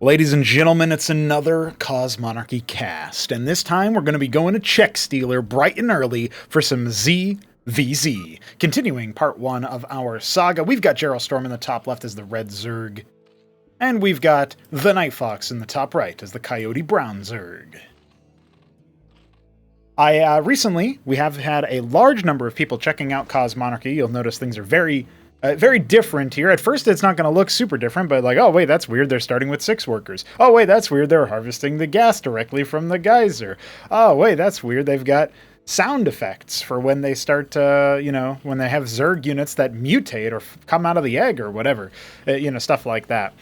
Ladies and gentlemen, it's another Cosmonarchy cast, and this time we're going to be going to Check Stealer bright and early for some ZvZ. Continuing part 1 of our saga, we've got JarrellStorm in the top left as the Red Zerg, and we've got TheNightFox in the top right as the Coyote Brown Zerg. Recently, we have had a large number of people checking out Cosmonarchy. You'll notice things are very different here. At first, it's not going to look super different, but like, oh, wait, that's weird. They're starting with 6 workers. Oh, wait, that's weird. They're harvesting the gas directly from the geyser. Oh, wait, that's weird. They've got sound effects for when they start, when they have Zerg units that mutate or come out of the egg or whatever, stuff like that.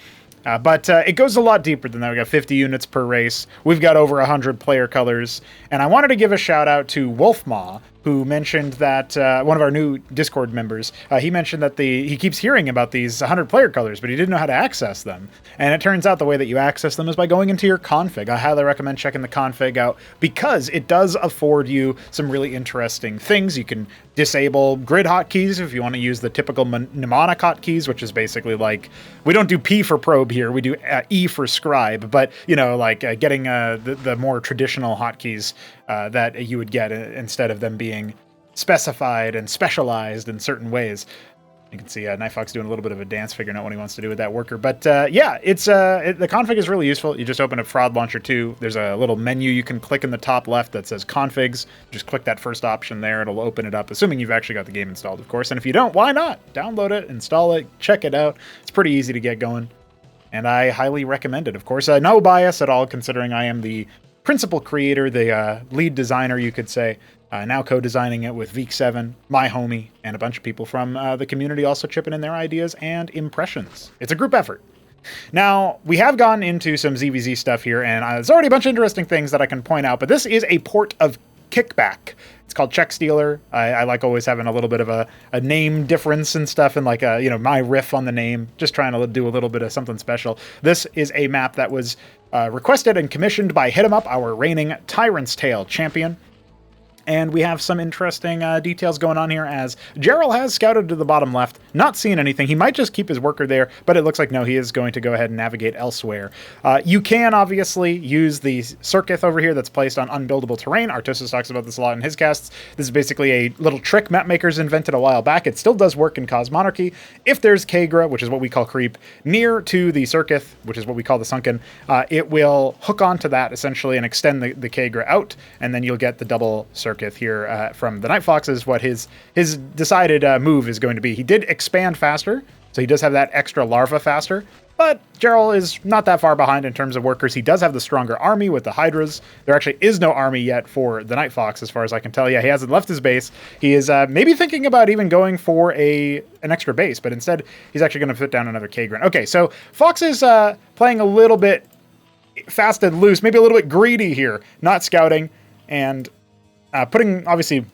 But it goes a lot deeper than that. We got 50 units per race. We've got over 100 player colors. And I wanted to give a shout out to Wolfmaw, who mentioned that, one of our new Discord members, he mentioned that he keeps hearing about these 100 player colors, but he didn't know how to access them. And it turns out the way that you access them is by going into your config. I highly recommend checking the config out because it does afford you some really interesting things. You can disable grid hotkeys if you want to use the typical mnemonic hotkeys, which is basically like, we don't do P for probe here, we do E for scribe, but, getting the more traditional hotkeys that you would get instead of them being specified and specialized in certain ways. You can see NightFox doing a little bit of a dance, figuring out what he wants to do with that worker. But the config is really useful. You just open up Fraud Launcher 2. There's a little menu you can click in the top left that says Configs. Just click that first option there. It'll open it up, assuming you've actually got the game installed, of course. And if you don't, why not? Download it, install it, check it out. It's pretty easy to get going. And I highly recommend it, of course. No bias at all, considering I am the principal creator, the lead designer, you could say. Now co-designing it with Veek7, my homie, and a bunch of people from the community also chipping in their ideas and impressions. It's a group effort. Now, we have gone into some ZvZ stuff here, and there's already a bunch of interesting things that I can point out, but this is a port of Kickback. It's called Check Stealer. I like always having a little bit of a name difference and stuff, and like my riff on the name, just trying to do a little bit of something special. This is a map that was requested and commissioned by Hit 'em Up, our reigning Tyrant's Tale champion. And we have some interesting details going on here as Jarrell has scouted to the bottom left, not seeing anything. He might just keep his worker there, but it looks like no, he is going to go ahead and navigate elsewhere. You can obviously use the Circuit over here that's placed on unbuildable terrain. Artosis talks about this a lot in his casts. This is basically a little trick mapmakers invented a while back. It still does work in Cosmonarchy. If there's Kagra, which is what we call creep, near to the Circuit, which is what we call the Sunken, it will hook onto that essentially and extend the Kagra out, and then you'll get the double Circuit here from the TheNightFox is what his decided move is going to be. He did expand faster, so he does have that extra larva faster, but Jarrell is not that far behind in terms of workers. He does have the stronger army with the Hydras. There actually is no army yet for the TheNightFox, as far as I can tell. Yeah, he hasn't left his base. He is maybe thinking about even going for an extra base, but instead he's actually going to put down another Kagran. Okay, so Fox is playing a little bit fast and loose, maybe a little bit greedy here, not scouting, and putting, obviously,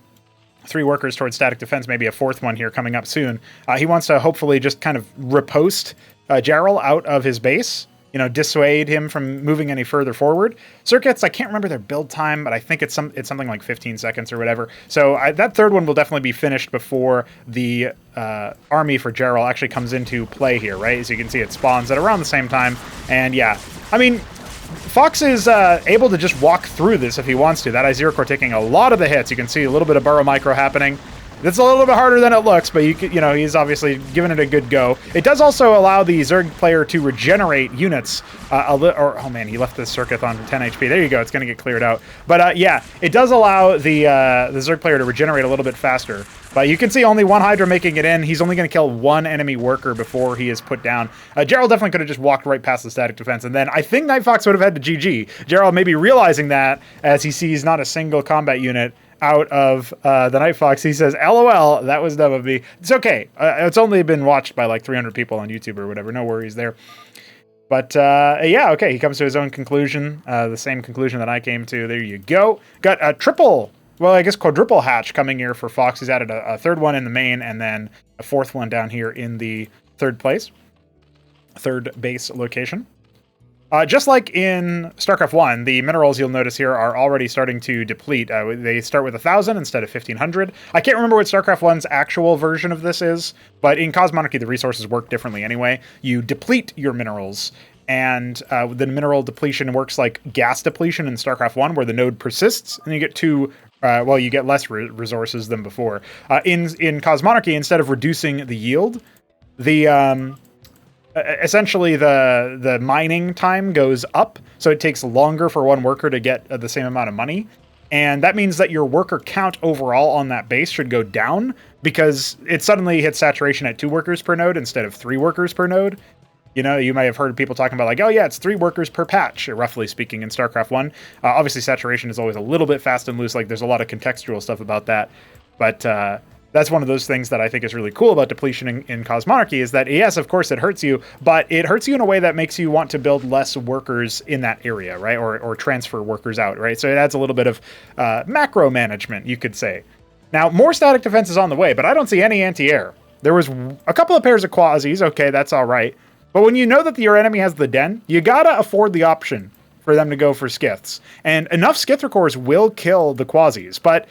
3 workers towards static defense, maybe a 4th one here coming up soon. He wants to hopefully just kind of riposte Jarrell out of his base, dissuade him from moving any further forward. Circuits, I can't remember their build time, but I think it's something like 15 seconds or whatever. So that 3rd one will definitely be finished before the army for Jarrell actually comes into play here, right? As you can see, it spawns at around the same time. And yeah, I mean, Fox is able to just walk through this if he wants to. That Izira Core taking a lot of the hits. You can see a little bit of burrow micro happening. It's a little bit harder than it looks, but he's obviously giving it a good go. It does also allow the Zerg player to regenerate units. Oh man, he left the Circuit on 10 HP. There you go. It's going to get cleared out. But yeah, it does allow the Zerg player to regenerate a little bit faster. But you can see only 1 Hydra making it in. He's only going to kill 1 enemy worker before he is put down. Jarrell definitely could have just walked right past the static defense, and then I think TheNightFox would have had to GG. Jarrell maybe realizing that as he sees not a single combat unit out of the TheNightFox, he says, LOL, that was dumb of me. It's okay. It's only been watched by like 300 people on YouTube or whatever. No worries there. But yeah, okay, he comes to his own conclusion, the same conclusion that I came to. There you go. Got a quadruple hatch coming here for Fox. He's added a 3rd one in the main and then a 4th one down here in the 3rd place, 3rd base location. Just like in Starcraft 1, the minerals you'll notice here are already starting to deplete. They start with 1,000 instead of 1,500. I can't remember what Starcraft 1's actual version of this is, but in Cosmonarchy, the resources work differently anyway. You deplete your minerals and the mineral depletion works like gas depletion in StarCraft 1, where the node persists, and you get you get less resources than before. In Cosmonarchy, instead of reducing the yield, essentially the mining time goes up, so it takes longer for one worker to get the same amount of money. And that means that your worker count overall on that base should go down, because it suddenly hits saturation at 2 workers per node instead of 3 workers per node. You know, you might have heard people talking about like, oh yeah, it's 3 workers per patch, roughly speaking, in StarCraft 1. Obviously, saturation is always a little bit fast and loose. Like, there's a lot of contextual stuff about that. But that's one of those things that I think is really cool about depletion in Cosmonarchy, is that, yes, of course, it hurts you, but it hurts you in a way that makes you want to build less workers in that area, right? Or transfer workers out, right? So it adds a little bit of macro management, you could say. Now, more static defense is on the way, but I don't see any anti-air. There was a couple of pairs of quasis. Okay, that's all right. But when you know that your enemy has the den, you gotta afford the option for them to go for skiths. And enough skithra cores will kill the quasis. But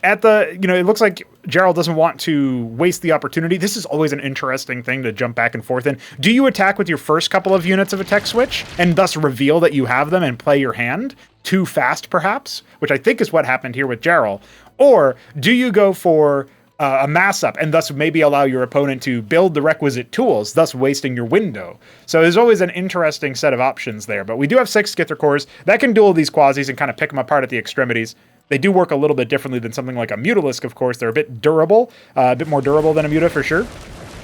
at it looks like Jarrell doesn't want to waste the opportunity. This is always an interesting thing to jump back and forth in. Do you attack with your first couple of units of a tech switch and thus reveal that you have them and play your hand too fast, perhaps? Which I think is what happened here with Jarrell. Or do you go for a mass up and thus maybe allow your opponent to build the requisite tools, thus wasting your window? So there's always an interesting set of options there. But we do have 6 skithra cores that can duel these quasis and kind of pick them apart at the extremities. They do work a little bit differently than something like a Mutalisk, of course. They're a bit durable, a bit more durable than a Muta for sure.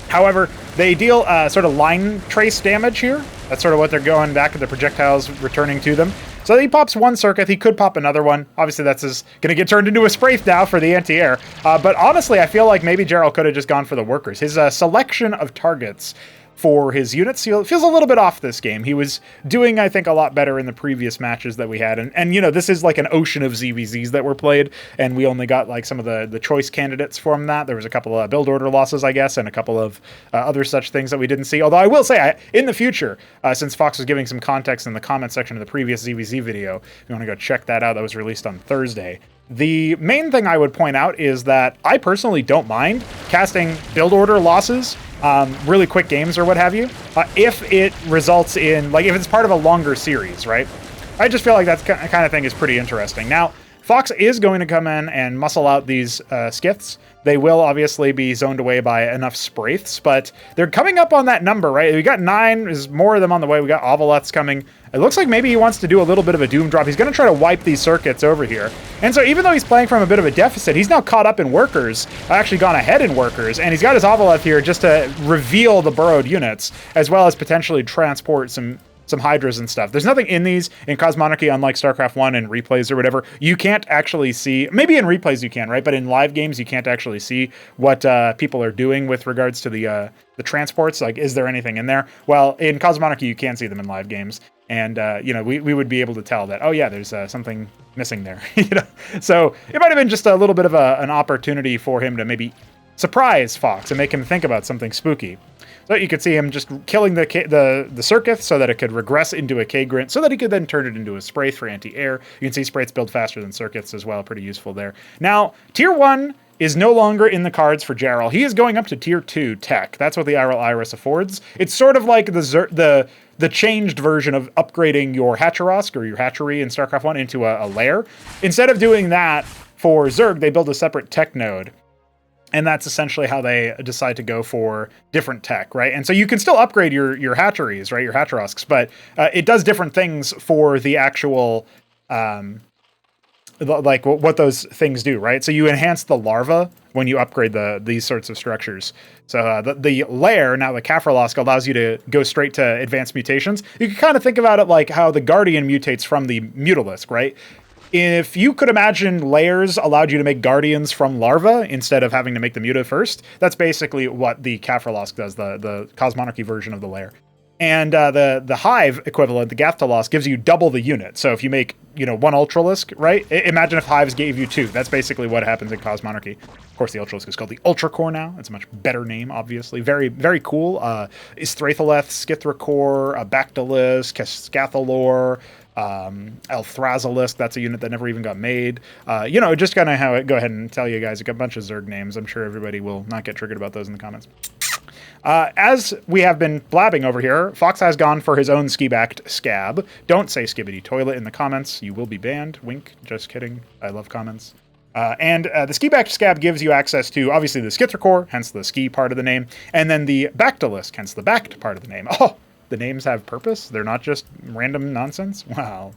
However, they deal sort of line trace damage here. That's sort of what they're going back to, the projectiles returning to them. So he pops one circuit. He could pop another one. Obviously, that's going to get turned into a Spraith now for the anti-air. But honestly, I feel like maybe Jarrell could have just gone for the workers. His selection of targets for his units feels a little bit off this game. He was doing, I think, a lot better in the previous matches that we had. And this is like an ocean of ZvZs that were played, and we only got like some of the choice candidates from that. There was a couple of build order losses, I guess, and a couple of other such things that we didn't see. Although I will say, in the future, since Fox was giving some context in the comment section of the previous ZvZ video, if you want to go check that out, that was released on Thursday. The main thing I would point out is that I personally don't mind casting build order losses, really quick games or what have you, if it results in, like, if it's part of a longer series, right? I just feel like that kind of thing is pretty interesting. Now, Fox is going to come in and muscle out these skiths. They will obviously be zoned away by enough Spraiths, but they're coming up on that number, right? We got 9, there's more of them on the way. We got Ovoleths coming. It looks like maybe he wants to do a little bit of a doom drop. He's going to try to wipe these circuits over here. And so even though he's playing from a bit of a deficit, he's now caught up in workers, actually gone ahead in workers, and he's got his Ovoleth here just to reveal the burrowed units, as well as potentially transport some Hydras and stuff. There's nothing in these in Cosmonarchy, unlike StarCraft 1 and replays or whatever. You can't actually see, maybe in replays you can, right? But in live games, you can't actually see what people are doing with regards to the transports. Like, is there anything in there? Well, in Cosmonarchy, you can see them in live games. And, we would be able to tell that, oh yeah, there's something missing there. So it might have been just a little bit of an opportunity for him to maybe surprise Fox and make him think about something spooky. So you could see him just killing the Circuith so that it could regress into a K-Grint, so that he could then turn it into a Spraith for anti-air. You can see Spraiths build faster than Circuiths as well, pretty useful there. Now, Tier 1 is no longer in the cards for Jarrell. He is going up to Tier 2 Tech. That's what the Iral Iris affords. It's sort of like the changed version of upgrading your Hatcherosk or your Hatchery in StarCraft 1 into a lair. Instead of doing that for Zerg, they build a separate tech node. And that's essentially how they decide to go for different tech, right? And so you can still upgrade your hatcheries, right? Your Hatcherosks, but it does different things for the actual, like what those things do, right? So you enhance the larva when you upgrade these sorts of structures. So the lair, now the Kafralosk, allows you to go straight to advanced mutations. You can kind of think about it like how the Guardian mutates from the Mutalisk, right? If you could imagine layers allowed you to make Guardians from larvae instead of having to make the Muta first, that's basically what the Kafralosk does, the Cosmonarchy version of the layer. And the Hive equivalent, the Gathalosk, gives you double the unit. So if you make, one Ultralisk, right? Imagine if Hives gave you 2. That's basically what happens in Cosmonarchy. Of course, the Ultralisk is called the Ultra Core now. It's a much better name, obviously. Very, very cool. Istratholeth, Skithra Core, Bactylus, Scathalor, Elthrazalisk, that's a unit that never even got made. Just kind of go ahead and tell you guys a bunch of Zerg names. I'm sure everybody will not get triggered about those in the comments. As we have been blabbing over here, Fox has gone for his own ski-backed scab. Don't say skibbity toilet in the comments. You will be banned. Wink. Just kidding. I love comments. And the ski-backed scab gives you access to, obviously, the Skither Core, hence the ski part of the name, and then the Bactalisk, hence the backed part of the name. Oh, the names have purpose? They're not just random nonsense? Wow.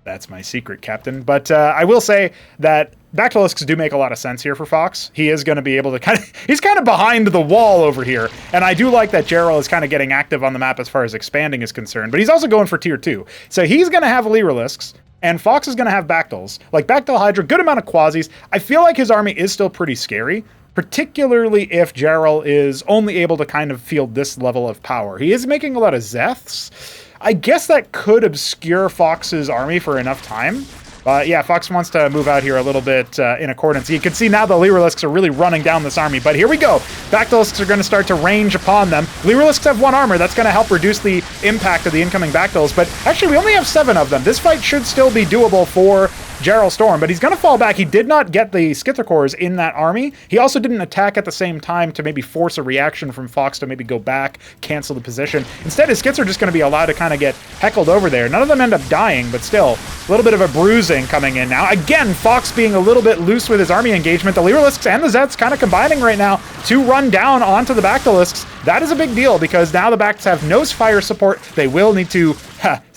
That's my secret, Captain. But I will say that Bactalisks do make a lot of sense here for Fox. He is going to be able to he's kind of behind the wall over here. And I do like that Jarrell is kind of getting active on the map as far as expanding is concerned. But he's also going for tier 2. So he's going to have Lyrilisks, and Fox is going to have Bactals. Like Bactal Hydra, good amount of Quasis. I feel like his army is still pretty scary, particularly if Jarrell is only able to kind of field this level of power. He is making a lot of Zeths. I guess that could obscure Fox's army for enough time. Yeah, Fox wants to move out here a little bit in accordance. You can see now the Lyrilisks are really running down this army, but here we go. Bactalisks are going to start to range upon them. Lyrilisks have 1 armor. That's going to help reduce the impact of the incoming Bactals, but actually we only have 7 of them. This fight should still be doable for JarrellStorm, but he's going to fall back. He did not get the Skither Cores in that army. He also didn't attack at the same time to maybe force a reaction from Fox to maybe go back, cancel the position. Instead, his Skits are just going to be allowed to kind of get heckled over there. None of them end up dying, but still, a little bit of a bruising coming in now. Again, Fox being a little bit loose with his army engagement. The Lyrilisks and the Zets kind of combining right now to run down onto the Bactalisks. That is a big deal because now the Bacts have no fire support. They will need to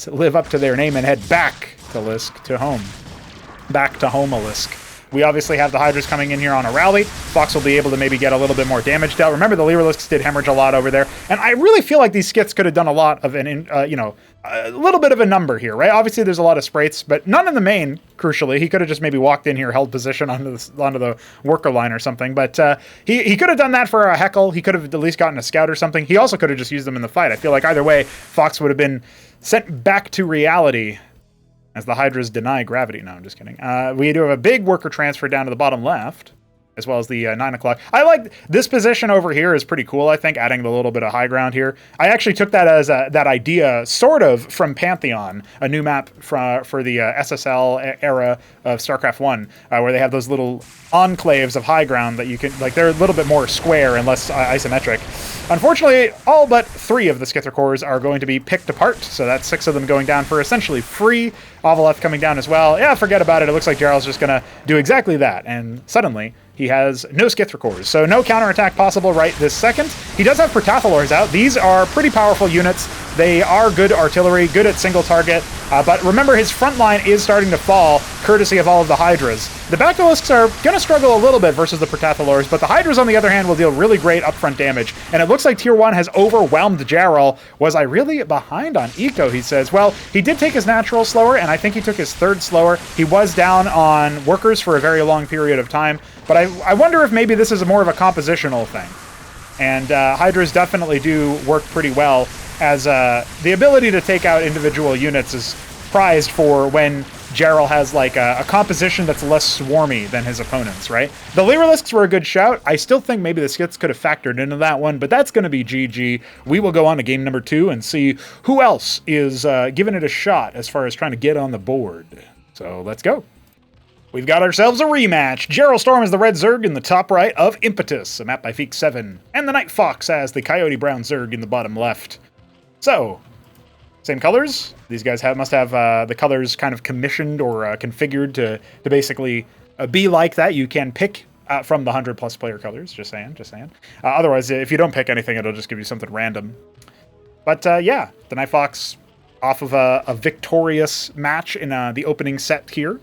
live up to their name and head back to Lisk to home. Back to Homalisk. We obviously have the Hydras coming in here on a rally. Fox will be able to maybe get a little bit more damage dealt. Remember, the Lyrilisks did hemorrhage a lot over there, and I really feel like these skits could have done a lot of a little bit of a number here, right? Obviously, there's a lot of sprites, but none in the main, crucially. He could have just maybe walked in here, held position onto the worker line or something, but he could have done that for a heckle. He could have at least gotten a scout or something. He also could have just used them in the fight. I feel like either way, Fox would have been sent back to reality as the Hydras deny gravity. No, I'm just kidding. We do have a big worker transfer down to the bottom left, as well as the 9 o'clock. I like this position over here is pretty cool, I think, adding a little bit of high ground here. I actually took that as that idea sort of from Pantheon, a new map for the SSL era of Starcraft 1, where they have those little enclaves of high ground that you can, like, they're a little bit more square and less isometric. Unfortunately, all but 3 of the Skither Cores are going to be picked apart, so that's 6 of them going down for essentially free. Ovaleth coming down as well. Yeah, forget about it. It looks like Jarrell's just going to do exactly that, and suddenly he has no Skither Cores, so no counterattack possible right this second. He does have Protathalors out. These are pretty powerful units. They are good artillery, good at single target, but remember his front line is starting to fall, courtesy of all of the Hydras. The Bactalisks are going to struggle a little bit versus the Protathalors, but the Hydras, on the other hand, will deal really great upfront damage, and it looks like Tier 1 has overwhelmed Jarrell. Was I really behind on Eco, he says. Well, he did take his natural slower, and I think he took his 3rd slower. He was down on workers for a very long period of time, but I wonder if maybe this is more of a compositional thing. And Hydras definitely do work pretty well, as the ability to take out individual units is prized for when Jarrell has like a composition that's less swarmy than his opponents, right? The Lyrilisks were a good shout. I still think maybe the Skits could have factored into that one, but that's going to be GG. We will go on to game number 2 and see who else is giving it a shot as far as trying to get on the board. So let's go. We've got ourselves a rematch. JarrellStorm is the red Zerg in the top right of Impetus, a map by Feek7, and TheNightFox as the Coyote Brown Zerg in the bottom left. So, same colors. These guys must have the colors kind of commissioned or configured to basically be like that. You can pick from the 100+ player colors, just saying. Otherwise, if you don't pick anything, it'll just give you something random. But yeah, TheNightFox off of a victorious match in the opening set here.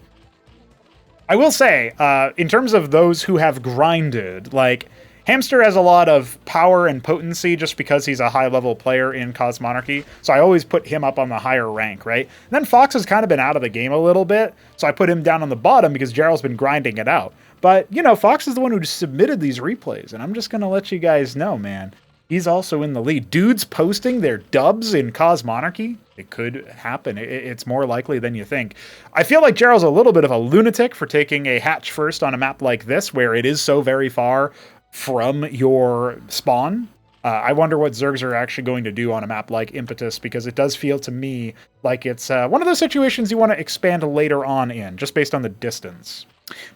I will say, in terms of those who have grinded, like, Hamster has a lot of power and potency just because he's a high-level player in Cosmonarchy, so I always put him up on the higher rank, right? And then Fox has kind of been out of the game a little bit, so I put him down on the bottom because Jarrell's been grinding it out. But, you know, Fox is the one who submitted these replays, and I'm just going to let you guys know, man. He's also in the lead. Dudes posting their dubs in Cosmonarchy. It could happen. It's more likely than you think. I feel like Jarrell's a little bit of a lunatic for taking a hatch first on a map like this, where it is so very far from your spawn. I wonder what Zergs are actually going to do on a map like Impetus, because it does feel to me like it's one of those situations you want to expand later on in, just based on the distance.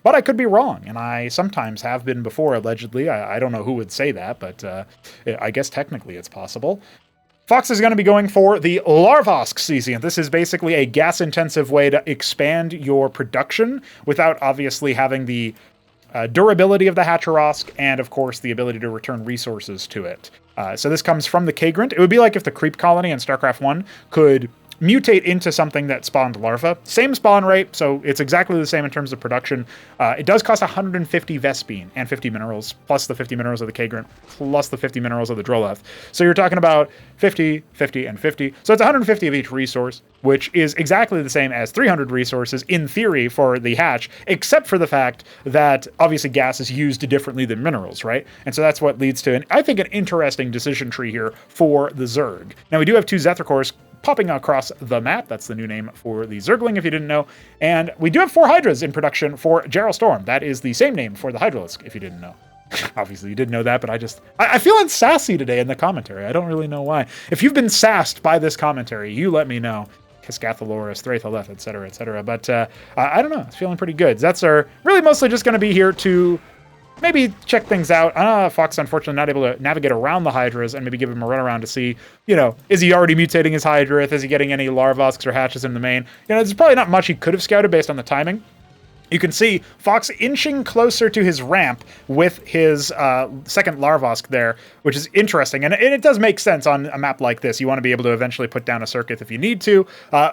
But I could be wrong, and I sometimes have been before, allegedly. I don't know who would say that, but I guess technically it's possible. Fox is going to be going for the Larvosk Cesium. This is basically a gas-intensive way to expand your production without obviously having the durability of the Hatcherosk, and of course the ability to return resources to it. So this comes from the Kagrant. It would be like if the Creep Colony in StarCraft 1 could mutate into something that spawned larva. Same spawn rate, so it's exactly the same in terms of production. It does cost 150 Vespene and 50 minerals, plus the 50 minerals of the Kagrant, plus the 50 minerals of the Droleth. So you're talking about 50, 50, and 50. So it's 150 of each resource, which is exactly the same as 300 resources in theory for the hatch, except for the fact that obviously gas is used differently than minerals, right? And so that's what leads to, I think, an interesting decision tree here for the Zerg. Now we do have 2 Zethicores popping across the map. That's the new name for the Zergling, if you didn't know. And we do have 4 Hydras in production for JarrellStorm. That is the same name for the Hydralisk, if you didn't know. Obviously, you did know that, but I feel sassy today in the commentary. I don't really know why. If you've been sassed by this commentary, you let me know. Cascathalorus, Thraithaleth, etc., etc. But I don't know. It's feeling pretty good. Zets are really mostly just going to be here to maybe check things out. Fox, unfortunately, not able to navigate around the Hydras and maybe give him a run around to see, is he already mutating his Hydrath? Is he getting any Larvosks or hatches in the main? There's probably not much he could have scouted based on the timing. You can see Fox inching closer to his ramp with his second Larvosk there, which is interesting. And it does make sense on a map like this. You want to be able to eventually put down a circuit if you need to.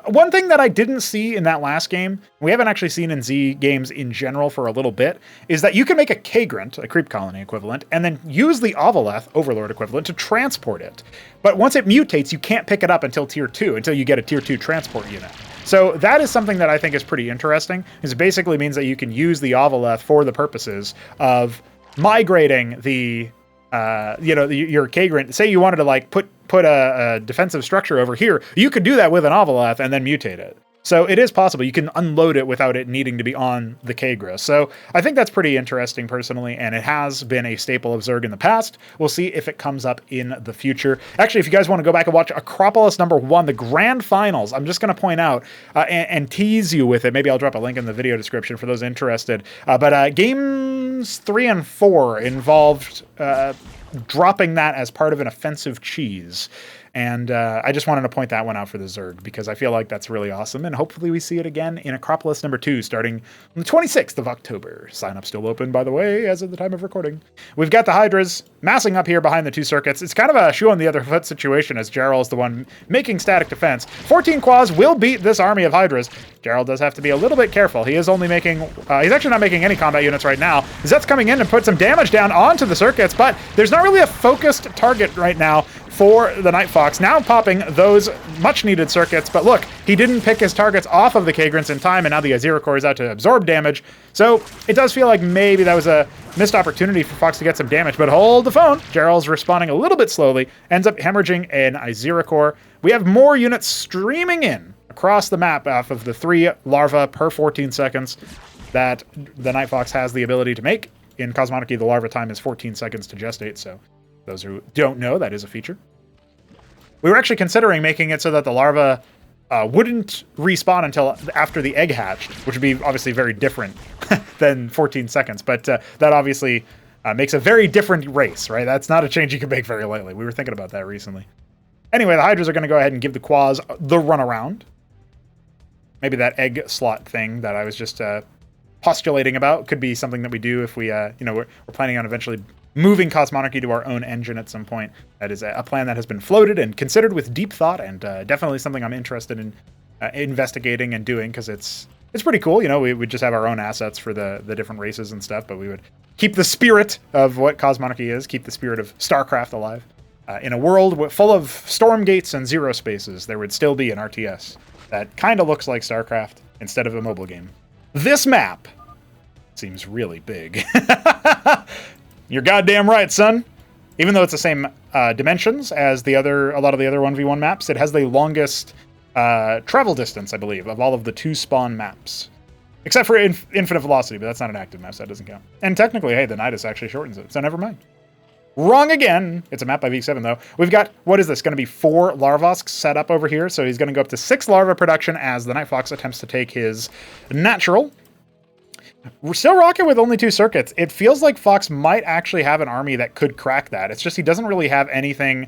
One thing that I didn't see in that last game, we haven't actually seen in Z games in general for a little bit, is that you can make a Kagrant, a Creep Colony equivalent, and then use the Ovaleth, Overlord equivalent, to transport it. But once it mutates, you can't pick it up until Tier 2, until you get a Tier 2 transport unit. So that is something that I think is pretty interesting, because it basically means that you can use the Ovaleth for the purposes of migrating the, your Kagrant. Say you wanted to put a defensive structure over here, you could do that with an Ovaleth and then mutate it. So it is possible. You can unload it without it needing to be on the Kagra. So I think that's pretty interesting personally, and it has been a staple of Zerg in the past. We'll see if it comes up in the future. Actually, if you guys want to go back and watch Acropolis #1, the grand finals, I'm just going to point out and tease you with it. Maybe I'll drop a link in the video description for those interested. But games 3 and 4 involved dropping that as part of an offensive cheese. And I just wanted to point that one out for the Zerg, because I feel like that's really awesome. And hopefully we see it again in Acropolis #2 starting on the 26th of October. Sign up still open, by the way, as of the time of recording. We've got the Hydras massing up here behind the 2 circuits. It's kind of a shoe on the other foot situation, as Jarrell is the one making static defense. 14 Quas will beat this army of Hydras. Jarrell does have to be a little bit careful. He is only making, he's actually not making any combat units right now. Zet's coming in and put some damage down onto the circuits, but there's not really a focused target right now for the NightFox. Now popping those much-needed circuits, but look, he didn't pick his targets off of the Kagrants in time, and now the Azira Core is out to absorb damage. So it does feel like maybe that was a missed opportunity for Fox to get some damage, but hold the phone. Jarrell's responding a little bit slowly, ends up hemorrhaging an Azira Core. We have more units streaming in across the map off of the 3 larvae per 14 seconds that the NightFox has the ability to make. In Cosmonarchy, the larva time is 14 seconds to gestate, so those who don't know, that is a feature. We were actually considering making it so that the larva wouldn't respawn until after the egg hatched, which would be obviously very different than 14 seconds. But that obviously makes a very different race, right? That's not a change you can make very lightly. We were thinking about that recently. Anyway, the Hydras are going to go ahead and give the Quas the runaround. Maybe that egg slot thing that I was just postulating about could be something that we do if we, we're planning on eventually moving Cosmonarchy to our own engine at some point. That is a plan that has been floated and considered with deep thought, and definitely something I'm interested in investigating and doing, because it's pretty cool. We would just have our own assets for the different races and stuff, but we would keep the spirit of what Cosmonarchy is, keep the spirit of Starcraft alive. In a world full of storm gates and zero spaces, there would still be an RTS that kind of looks like StarCraft instead of a mobile game. This map seems really big. You're goddamn right, son. Even though it's the same dimensions as a lot of the other 1v1 maps, it has the longest travel distance, I believe, of all of the 2 spawn maps. Except for Infinite Velocity, but that's not an active map, so that doesn't count. And technically, hey, the Nidus actually shortens it, so never mind. Wrong again. It's a map by V7, though. We've got, what is this, going to be 4 Larvosks set up over here, so he's going to go up to 6 larva production as the NightFox attempts to take his natural. We're still rocking with only 2 circuits. It feels like Fox might actually have an army that could crack that. It's just he doesn't really have anything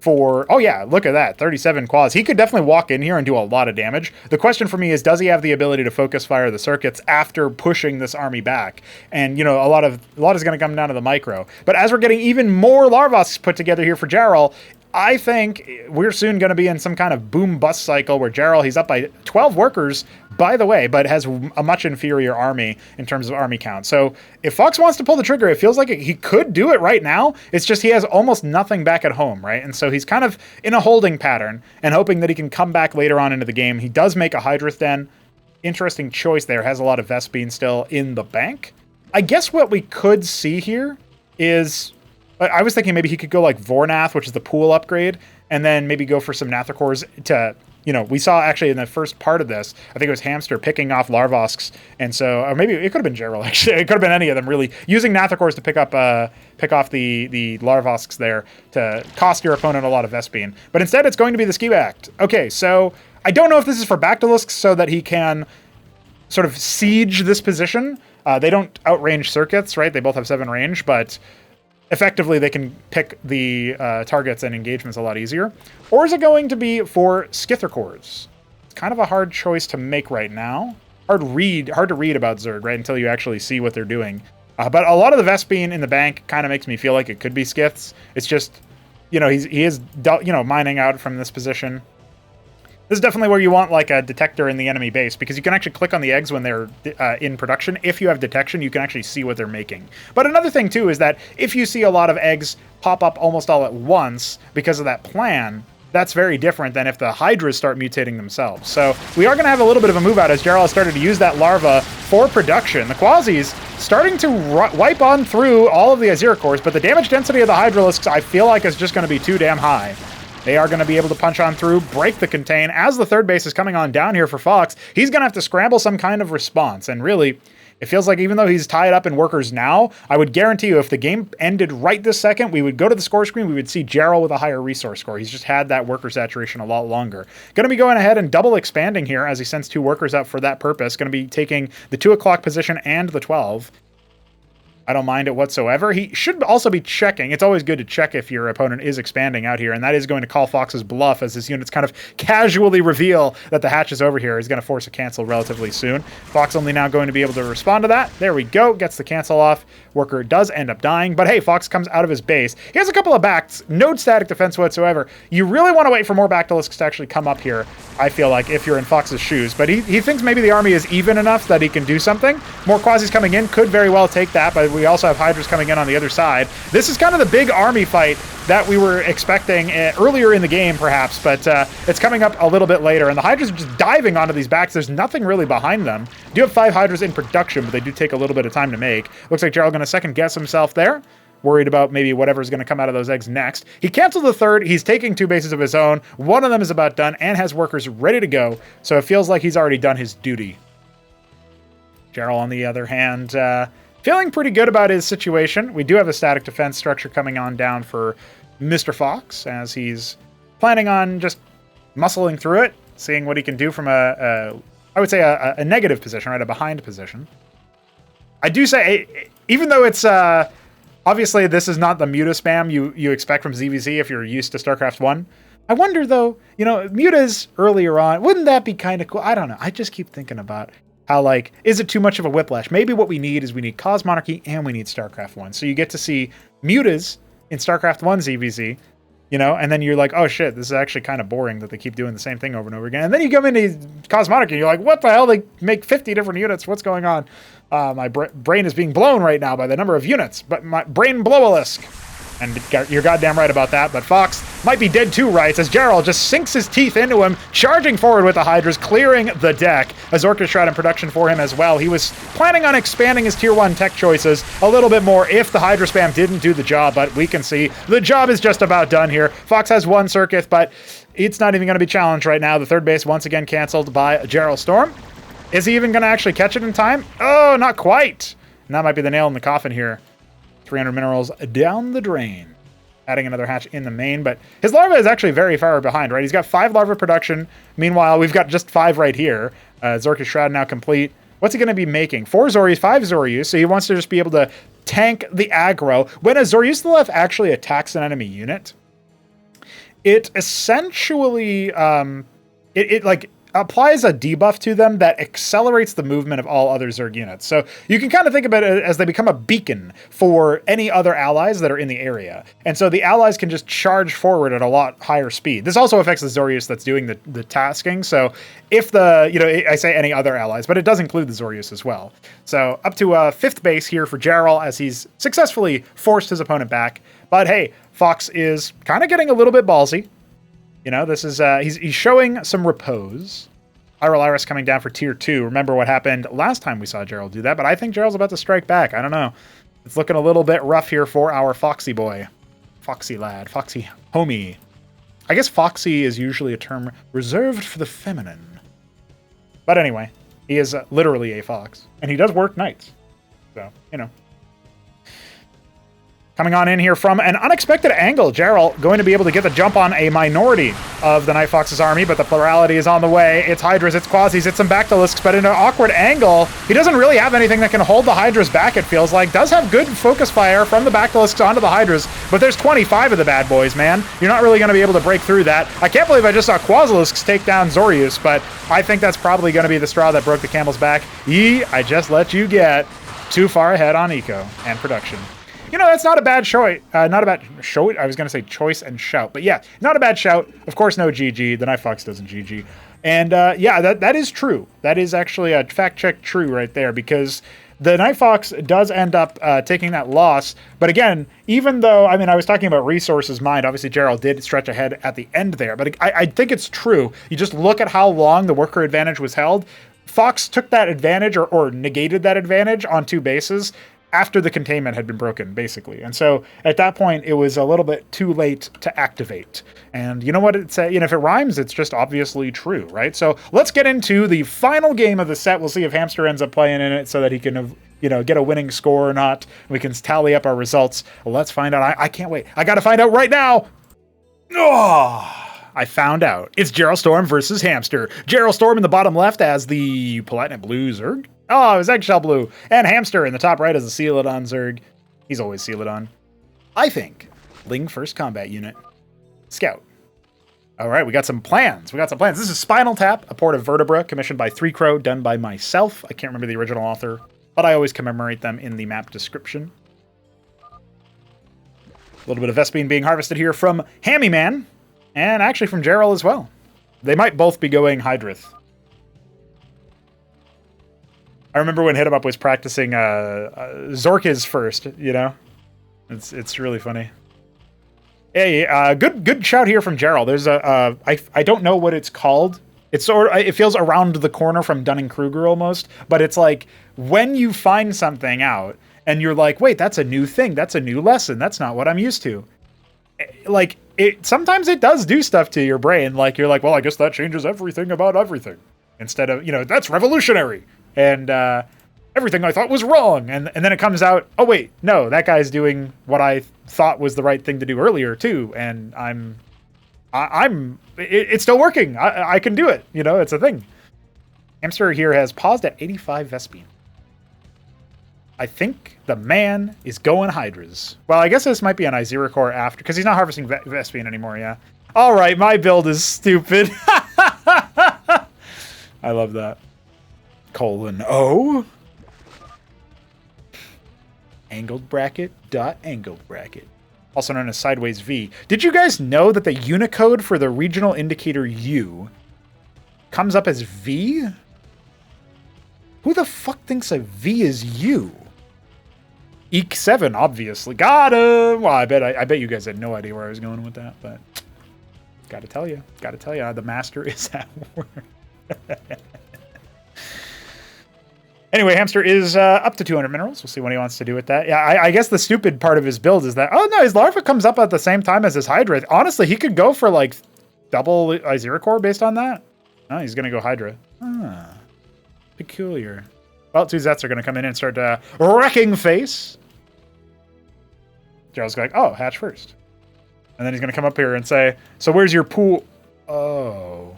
for... Oh yeah, look at that, 37 quads. He could definitely walk in here and do a lot of damage. The question for me is, does he have the ability to focus fire the circuits after pushing this army back? And, you know, a lot is going to come down to the micro. But as we're getting even more Larvosks put together here for Jarrell, I think we're soon going to be in some kind of boom-bust cycle where Jarrell, he's up by 12 workers, by the way, but has a much inferior army in terms of army count. So if Fox wants to pull the trigger, it feels like he could do it right now. It's just he has almost nothing back at home, right? And so he's kind of in a holding pattern and hoping that he can come back later on into the game. He does make a Hydrath Den. Interesting choice there. Has a lot of Vespene still in the bank. I guess what we could see here is... I was thinking maybe he could go like Vornath, which is the pool upgrade, and then maybe go for some Nathacores to, you know, we saw actually in the first part of this, I think it was Hamster picking off Larvosks, and so, or maybe it could have been Jarrell actually, it could have been any of them really, using Nathacores to pick off the Larvosks there to cost your opponent a lot of Vespene. But instead it's going to be the Ski Act. Okay, so I don't know if this is for Bactalisk so that he can sort of siege this position. They don't outrange circuits, right? They both have 7 range, but... effectively, they can pick the targets and engagements a lot easier. Or is it going to be for Skithercores? It's kind of a hard choice to make right now. Hard to read about Zerg, right, until you actually see what they're doing. But a lot of the Vespene in the bank kind of makes me feel like it could be Skiths. It's just, you know, he is, you know, mining out from this position. This is definitely where you want like a detector in the enemy base, because you can actually click on the eggs when they're in production. If you have detection, you can actually see what they're making. But another thing too is that if you see a lot of eggs pop up almost all at once because of that plan, that's very different than if the Hydras start mutating themselves. So we are going to have a little bit of a move out as Jarrell has started to use that larva for production. The Quasis starting to wipe on through all of the Azir cores, but the damage density of the Hydralisks I feel like is just going to be too damn high. They are going to be able to punch on through, break the contain. As the third base is coming on down here for Fox, he's going to have to scramble some kind of response. And really, it feels like even though he's tied up in workers now, I would guarantee you if the game ended right this second, we would go to the score screen, we would see Jarrell with a higher resource score. He's just had that worker saturation a lot longer. Going to be going ahead and double expanding here as he sends 2 workers out for that purpose. Going to be taking the 2 o'clock position and the 12. I don't mind it whatsoever. He should also be checking. It's always good to check if your opponent is expanding out here, and that is going to call Fox's bluff as his units kind of casually reveal that the hatch is over here. He's going to force a cancel relatively soon. Fox only now going to be able to respond to that. There we go. Gets the cancel off. Worker does end up dying, but hey, Fox comes out of his base. He has a couple of backs. No static defense whatsoever. You really want to wait for more Bactalisks to actually come up here, I feel like, if you're in Fox's shoes. But he thinks maybe the army is even enough that he can do something. More Quasis coming in could very well take that, but we also have Hydras coming in on the other side. This is kind of the big army fight that we were expecting earlier in the game, perhaps, but it's coming up a little bit later, and the Hydras are just diving onto these backs. There's nothing really behind them. Do have 5 Hydras in production, but they do take a little bit of time to make. Looks like Jarrell going to second guess himself there. Worried about maybe whatever's going to come out of those eggs next. He canceled the 3rd. He's taking 2 bases of his own. One of them is about done and has workers ready to go, so it feels like he's already done his duty. Jarrell, on the other hand, feeling pretty good about his situation. We do have a static defense structure coming on down for Mr. Fox, as he's planning on just muscling through it, seeing what he can do from I would say a negative position, right? A behind position. I do say, even though it's, obviously this is not the muta spam you expect from ZvZ if you're used to StarCraft 1. I wonder though, you know, mutas earlier on, wouldn't that be kind of cool? I don't know. I just keep thinking about how, like, is it too much of a whiplash? Maybe what we need is we need Cosmonarchy and we need StarCraft 1. So you get to see mutas in StarCraft 1 ZvZ, you know, and then you're like, oh shit, this is actually kind of boring that they keep doing the same thing over and over again. And then you come into Cosmonarchy and you're like, what the hell? They make 50 different units. What's going on? My brain is being blown right now by the number of units, but my brain blow-a-lisk. And you're goddamn right about that, but Fox might be dead too right as Jarrell just sinks his teeth into him, charging forward with the Hydras, clearing the deck. A Zorka Shroud in production for him as well. He was planning on expanding his tier 1 tech choices a little bit more if the Hydra spam didn't do the job, but we can see the job is just about done here. Fox has 1 circuit, but it's not even going to be challenged right now. The 3rd base once again canceled by JarrellStorm. Is he even going to actually catch it in time? Oh, not quite. And that might be the nail in the coffin here. 300 minerals down the drain. Adding another hatch in the main, but his larva is actually very far behind, right? He's got 5 larva production. Meanwhile, we've got just 5 right here. Zorka Shroud now complete. What's he going to be making? 4 Zoryus, 5 Zoryus, so he wants to just be able to tank the aggro. When a Zoryuslef actually attacks an enemy unit, it essentially, it like applies a debuff to them that accelerates the movement of all other Zerg units. So you can kind of think about it as they become a beacon for any other allies that are in the area. And so the allies can just charge forward at a lot higher speed. This also affects the Zoryus that's doing the tasking. So if the, you know, I say any other allies, but it does include the Zoryus as well. So up to a 5th base here for Jarrell as he's successfully forced his opponent back. But hey, Fox is kind of getting a little bit ballsy. You know, this is, he's showing some repose. Iris coming down for tier 2. Remember what happened last time we saw Jarrell do that, but I think Jarrell's about to strike back. I don't know. It's looking a little bit rough here for our Foxy boy. Foxy lad. Foxy homie. I guess Foxy is usually a term reserved for the feminine. But anyway, he is literally a fox. And he does work nights. So, you know. Coming on in here from an unexpected angle, Jarrell going to be able to get the jump on a minority of the TheNightFox's army, but the plurality is on the way. It's Hydras, it's Quasis, it's some Bactylisks, but in an awkward angle, he doesn't really have anything that can hold the Hydras back, it feels like. Does have good focus fire from the Bactylisks onto the Hydras, but there's 25 of the bad boys, man. You're not really going to be able to break through that. I can't believe I just saw Quasilisks take down Zoryus, but I think that's probably going to be the straw that broke the camel's back. I just let you get too far ahead on eco and production. You know, that's not a bad choice. Not a bad show. I was going to say choice and shout. But yeah, not a bad shout. Of course, no GG. The TheNightFox doesn't GG. And yeah, that is true. That is actually a fact check true right there, because the TheNightFox does end up taking that loss. But again, even though, I mean, I was talking about resources mined. Obviously, Jarrell did stretch ahead at the end there. But I think it's true. You just look at how long the worker advantage was held. Fox took that advantage or negated that advantage on 2 bases after the containment had been broken, basically. And so at that point, it was a little bit too late to activate. And you know what it said? You know, if it rhymes, it's just obviously true, right? So let's get into the final game of the set. We'll see if Hamster ends up playing in it so that he can, you know, get a winning score or not. We can tally up our results. Well, let's find out. I can't wait. I got to find out right now. Oh, I found out. It's JarrellStorm versus Hamster. JarrellStorm in the bottom left as the Platinum Blue Zerg. Oh, it was Eggshell Blue. And Hamster in the top right as a Celadon Zerg. He's always Celadon. I think. Ling first combat unit. Scout. All right, we got some plans. This is Spinal Tap, a port of Vertebra, commissioned by 3 Crow, done by myself. I can't remember the original author, but I always commemorate them in the map description. A little bit of Vespene being harvested here from Hammy Man, and actually from Jarrell as well. They might both be going Hydrith. I remember when Hit 'em Up was practicing Zorkis first, you know? It's really funny. Hey, good shout here from Jarrell. There's I don't know what it's called. It's it feels around the corner from Dunning-Kruger almost, but it's like when you find something out and you're like, wait, that's a new thing. That's a new lesson. That's not what I'm used to. Like, sometimes it does do stuff to your brain. Like, you're like, well, I guess that changes everything about everything. Instead of, you know, that's revolutionary. And everything I thought was wrong. And then it comes out, oh, wait, no, that guy's doing what I thought was the right thing to do earlier, too. And it's still working. I can do it. You know, it's a thing. Hamster here has paused at 85 Vespene. I think the man is going Hydras. Well, I guess this might be an Iziracore after, because he's not harvesting Vespene anymore, yeah. All right, my build is stupid. I love that. :O. Angled bracket dot angled bracket. Also known as Sideways V. Did you guys know that the Unicode for the regional indicator U comes up as V? Who the fuck thinks a V is U? Eek7, obviously. Got him! Well, I bet you guys had no idea where I was going with that, but gotta tell you, the master is at work. Anyway, Hamster is up to 200 minerals. We'll see what he wants to do with that. Yeah, I guess the stupid part of his build is that, oh no, his larva comes up at the same time as his Hydra. Honestly, he could go for like double Iziracore based on that. Oh, he's gonna go Hydra. Ah, peculiar. Well, 2 Zets are gonna come in and start wrecking face. Jarrell's going, oh, hatch first. And then he's gonna come up here and say, so where's your pool? Oh.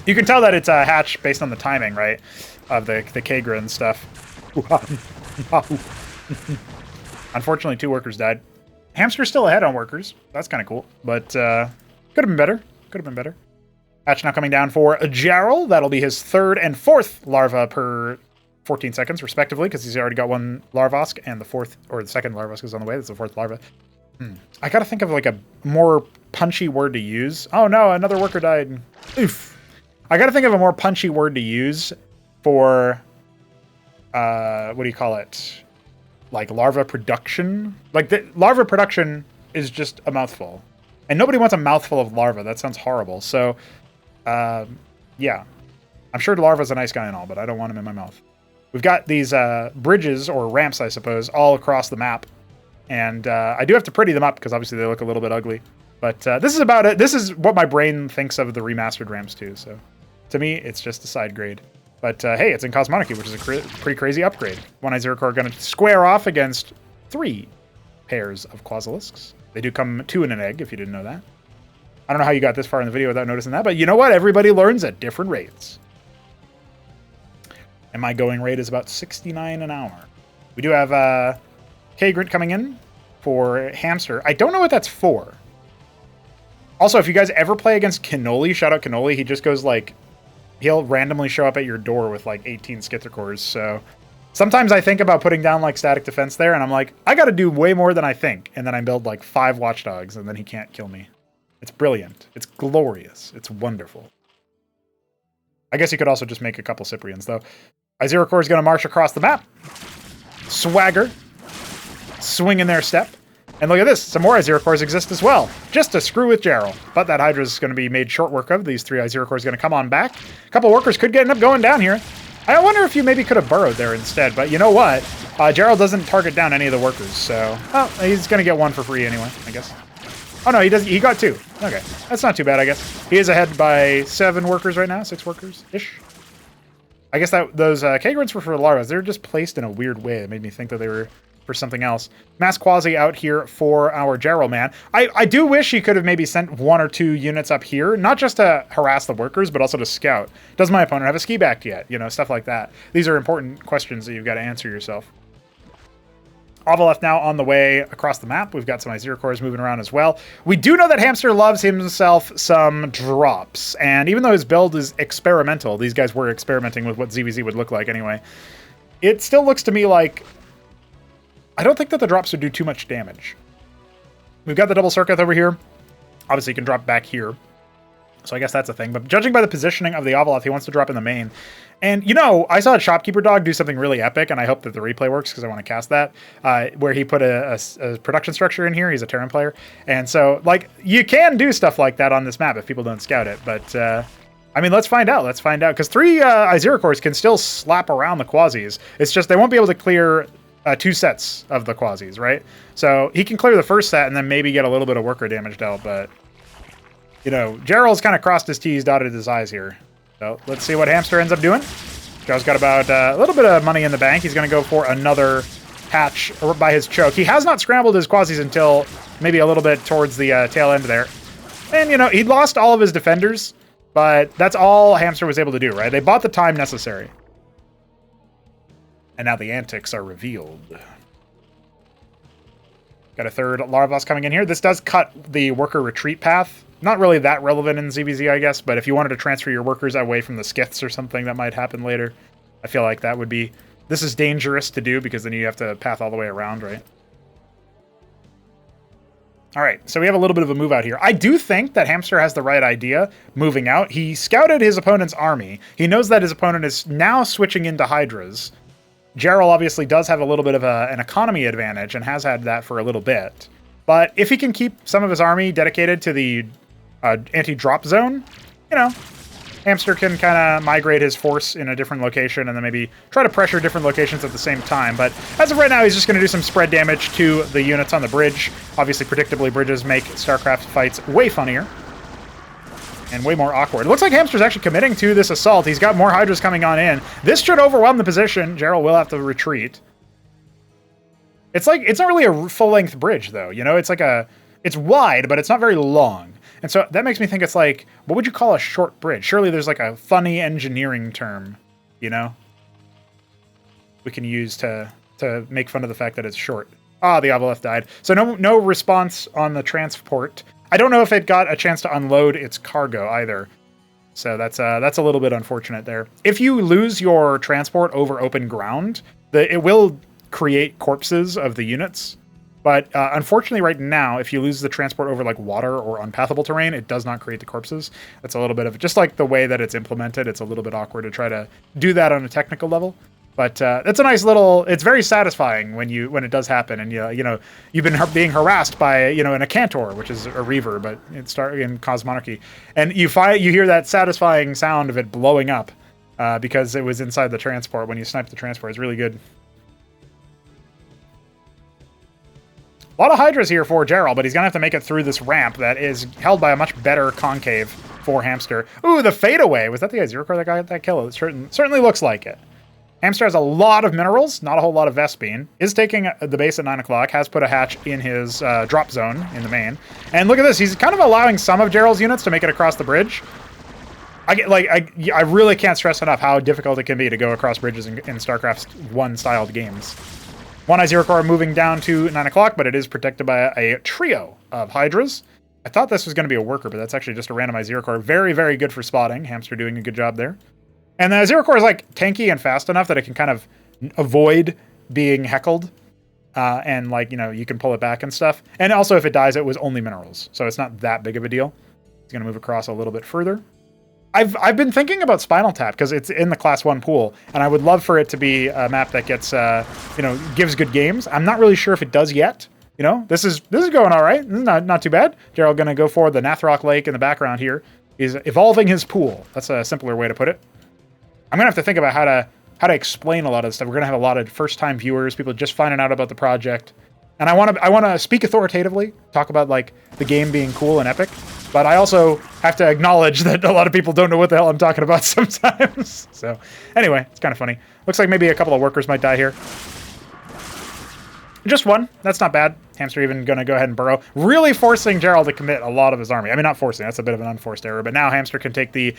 You can tell that it's a hatch based on the timing, right? Of the Kagra and stuff. Unfortunately, 2 workers died. Hamster's still ahead on workers. That's kind of cool. But could have been better. Could have been better. Hatch now coming down for Jarrell. That'll be his 3rd and 4th larva per 14 seconds, respectively, because he's already got 1 Larvosk, and the 4th, or the 2nd Larvosk is on the way. That's the 4th larva. I gotta think of like a more punchy word to use. Oh no, another worker died. Oof. I gotta think of a more punchy word to use for, what do you call it? Like larva production? Like the larva production is just a mouthful. And nobody wants a mouthful of larva. That sounds horrible. So, yeah. I'm sure larva's a nice guy and all, but I don't want him in my mouth. We've got these bridges, or ramps, I suppose, all across the map. And I do have to pretty them up, because obviously they look a little bit ugly. But this is about it. This is what my brain thinks of the remastered ramps, too. So, to me, it's just a side grade. But, hey, it's in Cosmonarchy, which is a pretty crazy upgrade. 1 Zerg going to square off against 3 pairs of Quasilisks. They do come 2 in an egg, if you didn't know that. I don't know how you got this far in the video without noticing that, but you know what? Everybody learns at different rates. And my going rate is about 69 an hour. We do have Kagrant coming in for Hamster. I don't know what that's for. Also, if you guys ever play against Cannoli, shout out Cannoli, he just goes like, he'll randomly show up at your door with like 18 Skithacores, so sometimes I think about putting down like static defense there, and I'm like, I gotta do way more than I think, and then I build like 5 watchdogs, and then he can't kill me. It's brilliant. It's glorious. It's wonderful. I guess you could also just make a couple Cyprians, though. Iziracore is going to march across the map. Swagger. Swing in their step. And look at this. Some more Iziracores exist as well. Just to screw with Jarrell. But that Hydra is going to be made short work of. These 3 Iziracores are going to come on back. A couple workers could end up going down here. I wonder if you maybe could have burrowed there instead. But you know what? Jarrell doesn't target down any of the workers. So, well, he's going to get 1 for free anyway, I guess. Oh, no, he doesn't. He got 2. Okay. That's not too bad, I guess. He is ahead by 7 workers right now. 6 workers-ish. I guess that those Kagrants were for larvas. They're just placed in a weird way. It made me think that they were for something else. Mass Quasi out here for our Jarrell man. I do wish he could have maybe sent 1 or 2 units up here, not just to harass the workers, but also to scout. Does my opponent have a ski back yet? You know, stuff like that. These are important questions that you've got to answer yourself. Avaleth now on the way across the map. We've got some Iziracores moving around as well. We do know that Hamster loves himself some drops, and even though his build is experimental, these guys were experimenting with what ZvZ would look like anyway, it still looks to me like I don't think that the drops would do too much damage. We've got the double circuit over here. Obviously, you can drop back here. So I guess that's a thing. But judging by the positioning of the Avaleth, he wants to drop in the main. And, you know, I saw a Shopkeeper Dog do something really epic, and I hope that the replay works because I want to cast that, where he put a production structure in here. He's a Terran player. And so, like, you can do stuff like that on this map if people don't scout it. But, I mean, let's find out. Let's find out. Because 3 Iziracores can still slap around the Quasis. It's just they won't be able to clear 2 sets of the Quasis, right? So he can clear the first set and then maybe get a little bit of worker damage dealt, but you know, Jarrell's kind of crossed his T's, dotted his I's here. So let's see what Hamster ends up doing. Jarrell's got about a little bit of money in the bank. He's going to go for another hatch by his choke. He has not scrambled his Quasis until maybe a little bit towards the tail end there. And, you know, he lost all of his defenders, but that's all Hamster was able to do, right? They bought the time necessary. And now the antics are revealed. Got a third Larvos coming in here. This does cut the worker retreat path. Not really that relevant in ZvZ, I guess, but if you wanted to transfer your workers away from the skiths or something, that might happen later. I feel like that would be... This is dangerous to do because then you have to path all the way around, right? All right, so we have a little bit of a move out here. I do think that Hamster has the right idea moving out. He scouted his opponent's army. He knows that his opponent is now switching into Hydras. Jarrell obviously does have a little bit of an economy advantage and has had that for a little bit. But if he can keep some of his army dedicated to the anti-drop zone, you know, Hamster can kind of migrate his force in a different location and then maybe try to pressure different locations at the same time. But as of right now, he's just going to do some spread damage to the units on the bridge. Obviously, predictably, bridges make Starcraft fights way funnier and way more awkward. It looks like Hamster's actually committing to this assault. He's got more Hydras coming on in. This should overwhelm the position. Jarrell will have to retreat. It's like, it's not really a full-length bridge, though. You know, it's like a... It's wide, but it's not very long. And so that makes me think it's like, what would you call a short bridge? Surely there's like a funny engineering term, you know, we can use to make fun of the fact that it's short. Ah, the Avaleth died. So no response on the transport. I don't know if it got a chance to unload its cargo either. So that's a little bit unfortunate there. If you lose your transport over open ground, it will create corpses of the units. But unfortunately right now, if you lose the transport over like water or unpathable terrain, it does not create the corpses. That's a little bit of, just like the way that it's implemented, it's a little bit awkward to try to do that on a technical level. But it's a nice little, it's very satisfying when it does happen. And you know, you've been being harassed by, you know, an Acantor, which is a Reaver, but it's in Cosmonarchy. And you hear that satisfying sound of it blowing up because it was inside the transport when you snipe the transport. It's really good. A lot of Hydras here for Jarrell, but he's going to have to make it through this ramp that is held by a much better concave for Hamster. Ooh, the fadeaway. Was that the Aziricor that got that kill? It certainly looks like it. Hamster has a lot of minerals, not a whole lot of Vespene, is taking the base at 9 o'clock, has put a hatch in his drop zone in the main. And look at this, he's kind of allowing some of Jarrell's units to make it across the bridge. I really can't stress enough how difficult it can be to go across bridges in StarCraft 1-styled games. One Aziricor moving down to 9 o'clock, but it is protected by a trio of Hydras. I thought this was going to be a worker, but that's actually just a random Aziricor. Very, very good for spotting. Hamster doing a good job there. And the Aziricor is like tanky and fast enough that it can kind of avoid being heckled. And like, you know, you can pull it back and stuff. And also if it dies, it was only minerals. So it's not that big of a deal. It's going to move across a little bit further. I've been thinking about Spinal Tap because it's in the Class 1 pool. And I would love for it to be a map that gets, you know, gives good games. I'm not really sure if it does yet. You know, this is going all right. This is not too bad. Jarrell going to go for the Nathrock Lake in the background here. He's evolving his pool. That's a simpler way to put it. I'm going to have to think about how to explain a lot of this stuff. We're going to have a lot of first-time viewers, people just finding out about the project. And I want to speak authoritatively, talk about like the game being cool and epic. But I also have to acknowledge that a lot of people don't know what the hell I'm talking about sometimes. So anyway, it's kind of funny. Looks like maybe a couple of workers might die here. Just one. That's not bad. Hamster even going to go ahead and burrow. Really forcing Jarrell to commit a lot of his army. I mean, not forcing. That's a bit of an unforced error. But now Hamster can take the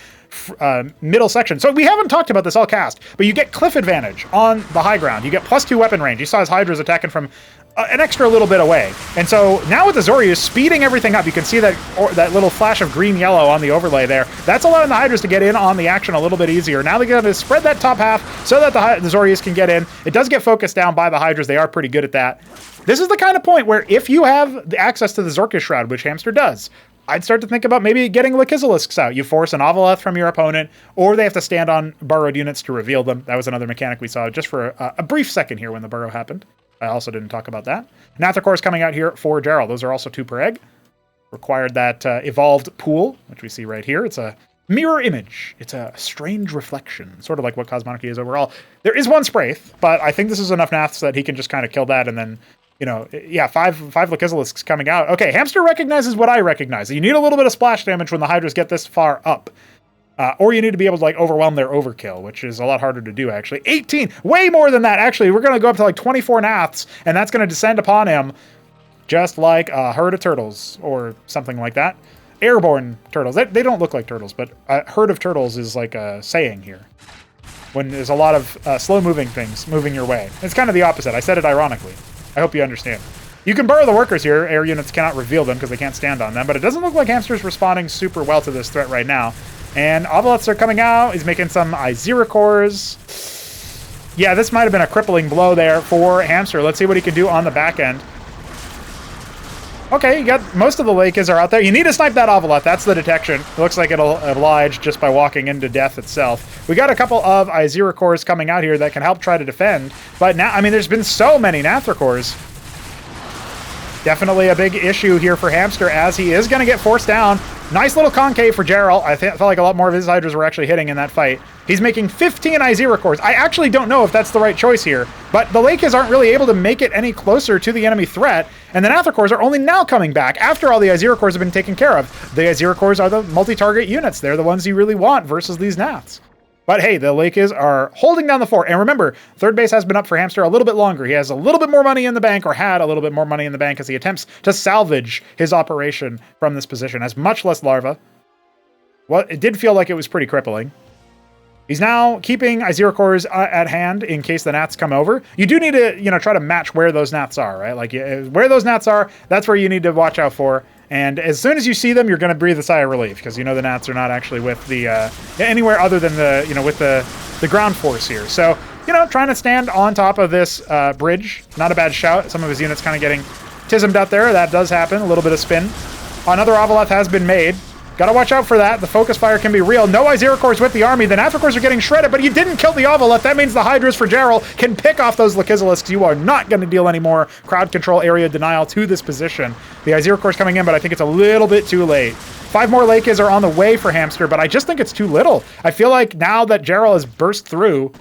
middle section. So we haven't talked about this all cast, but you get cliff advantage on the high ground. You get +2 weapon range. You saw his Hydras attacking from an extra little bit away. And so now with the Zorius speeding everything up, you can see that little flash of green-yellow on the overlay there. That's allowing the Hydras to get in on the action a little bit easier. Now they're going to spread that top half so that the Zorius can get in. It does get focused down by the Hydras. They are pretty good at that. This is the kind of point where if you have the access to the Zorkish Shroud, which Hamster does, I'd start to think about maybe getting Lakizilisks out. You force an Avaleth from your opponent, or they have to stand on burrowed units to reveal them. That was another mechanic we saw just for a brief second here when the burrow happened. I also didn't talk about that. Nathrocore is coming out here for Jarrell. Those are also 2 per egg. Required that evolved pool, which we see right here. It's a mirror image. It's a strange reflection, sort of like what Cosmonarchy is overall. There is 1 Spraith, but I think this is enough Naths that he can just kind of kill that and then, you know, yeah, 5 Lakizilisks coming out. Okay, Hamster recognizes what I recognize. You need a little bit of splash damage when the Hydras get this far up. Or you need to be able to like overwhelm their overkill, which is a lot harder to do actually. 18, way more than that actually. We're going to go up to like 24 Naths, and that's going to descend upon him just like a herd of turtles or something like that. Airborne turtles. They don't look like turtles, but a herd of turtles is like a saying here. When there's a lot of slow-moving things moving your way. It's kind of the opposite. I said it ironically. I hope you understand. You can burrow the workers here. Air units cannot reveal them because they can't stand on them, but it doesn't look like Hamster's responding super well to this threat right now. And Avaleths are coming out. He's making some Aziricors. Yeah, this might have been a crippling blow there for Hamster. Let's see what he can do on the back end. Okay, you got most of the Lakers are out there. You need to snipe that Avaleth. That's the detection. It looks like it'll oblige just by walking into death itself. We got a couple of Aziricors coming out here that can help try to defend. But now, I mean, there's been so many Nathricors. Definitely a big issue here for Hamster as he is going to get forced down. Nice little concave for Jarrell. I felt like a lot more of his Hydras were actually hitting in that fight. He's making 15 Aziricors. I actually don't know if that's the right choice here, but the Lakers aren't really able to make it any closer to the enemy threat, and the Nathricors are only now coming back after all the Aziricors have been taken care of. The Aziricors are the multi-target units. They're the ones you really want versus these Naths. But hey, the Lakers are holding down the fort. And remember, third base has been up for Hamster a little bit longer. He has a little bit more money in the bank, or had a little bit more money in the bank, as he attempts to salvage his operation from this position. Has much less larva. Well, it did feel like it was pretty crippling. He's now keeping Zero cores at hand in case the gnats come over. You do need to, try to match where those gnats are, right? Like where those gnats are, that's where you need to watch out for. And as soon as you see them, you're going to breathe a sigh of relief, because the gnats are not actually with the anywhere other than with the ground force here. So trying to stand on top of this bridge, not a bad shout. Some of his units kind of getting tismed out there. That does happen. A little bit of spin. Another Ovoleth has been made. Gotta watch out for that. The focus fire can be real. No Zero cores with the army. The Natural cores are getting shredded, but you didn't kill the Ovoleth. That means the Hydras for Jarrell can pick off those Lakizilisks. You are not going to deal any more crowd control area denial to this position. The Zero cores coming in, but I think it's a little bit too late. 5 more Lakers are on the way for Hamster, but I just think it's too little. I feel like now that Jarrell has burst through,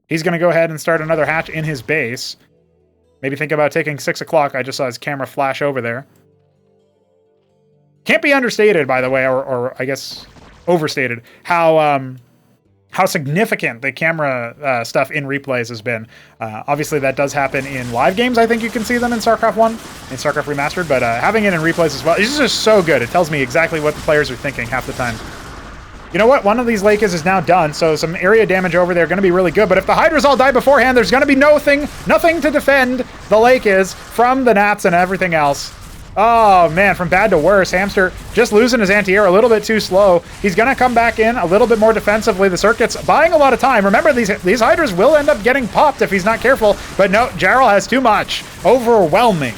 he's going to go ahead and start another hatch in his base. Maybe think about taking 6 o'clock. I just saw his camera flash over there. Can't be understated, by the way, or I guess overstated, how significant the camera stuff in replays has been. Obviously, that does happen in live games. I think you can see them in StarCraft 1, in StarCraft Remastered, but having it in replays as well, it's just so good. It tells me exactly what the players are thinking half the time. You know what? One of these Lakers is now done, so some area damage over there going to be really good. But if the Hydras all die beforehand, there's going to be nothing to defend the Lakers from the Nats and everything else. Oh, man, from bad to worse. Hamster just losing his anti-air a little bit too slow. He's going to come back in a little bit more defensively. The Circuit's buying a lot of time. Remember, these Hydras will end up getting popped if he's not careful. But no, Jarrell has too much. Overwhelming.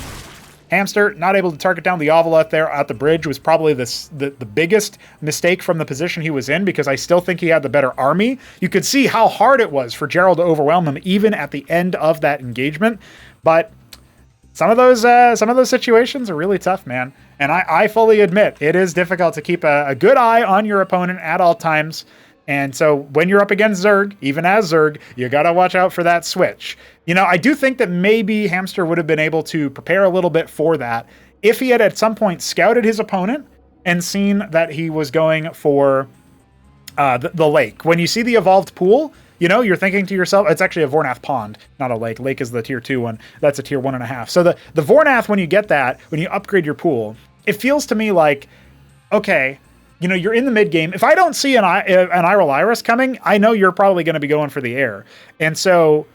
Hamster not able to target down the Ovoleth there at the bridge was probably the biggest mistake from the position he was in, because I still think he had the better army. You could see how hard it was for Jarrell to overwhelm him even at the end of that engagement. But some of those situations are really tough, man. And I fully admit it is difficult to keep a good eye on your opponent at all times. And so when you're up against Zerg, even as Zerg, you got to watch out for that switch. I do think that maybe Hamster would have been able to prepare a little bit for that if he had at some point scouted his opponent and seen that he was going for the lake. When you see the evolved pool, you're thinking to yourself, it's actually a Vornath pond, not a lake. Lake is the tier 2 one. That's a tier 1.5. So the Vornath, when you get that, when you upgrade your pool, it feels to me like, okay, you're in the mid game. If I don't see an Iral Iris coming, I know you're probably going to be going for the air. And so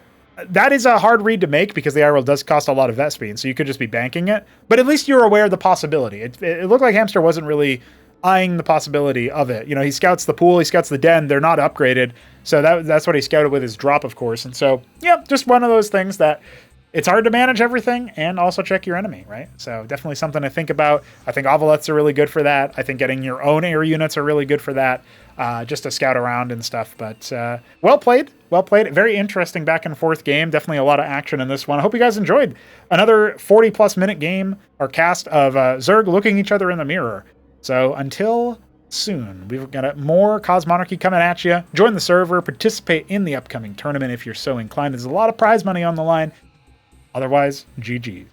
that is a hard read to make, because the Iral does cost a lot of Vespine, so you could just be banking it. But at least you're aware of the possibility. It looked like Hamster wasn't really eyeing the possibility of it. He scouts the pool, he scouts the den, they're not upgraded. So that's what he scouted with his drop, of course. And so, yeah, just one of those things that it's hard to manage everything and also check your enemy, right? So definitely something to think about. I think Ovoleths are really good for that. I think getting your own air units are really good for that, just to scout around and stuff. But well played. Very interesting back and forth game. Definitely a lot of action in this one. I hope you guys enjoyed another 40-plus minute game or cast of Zerg looking each other in the mirror. So until soon, we've got more Cosmonarchy coming at you. Join the server, participate in the upcoming tournament if you're so inclined. There's a lot of prize money on the line. Otherwise, GG.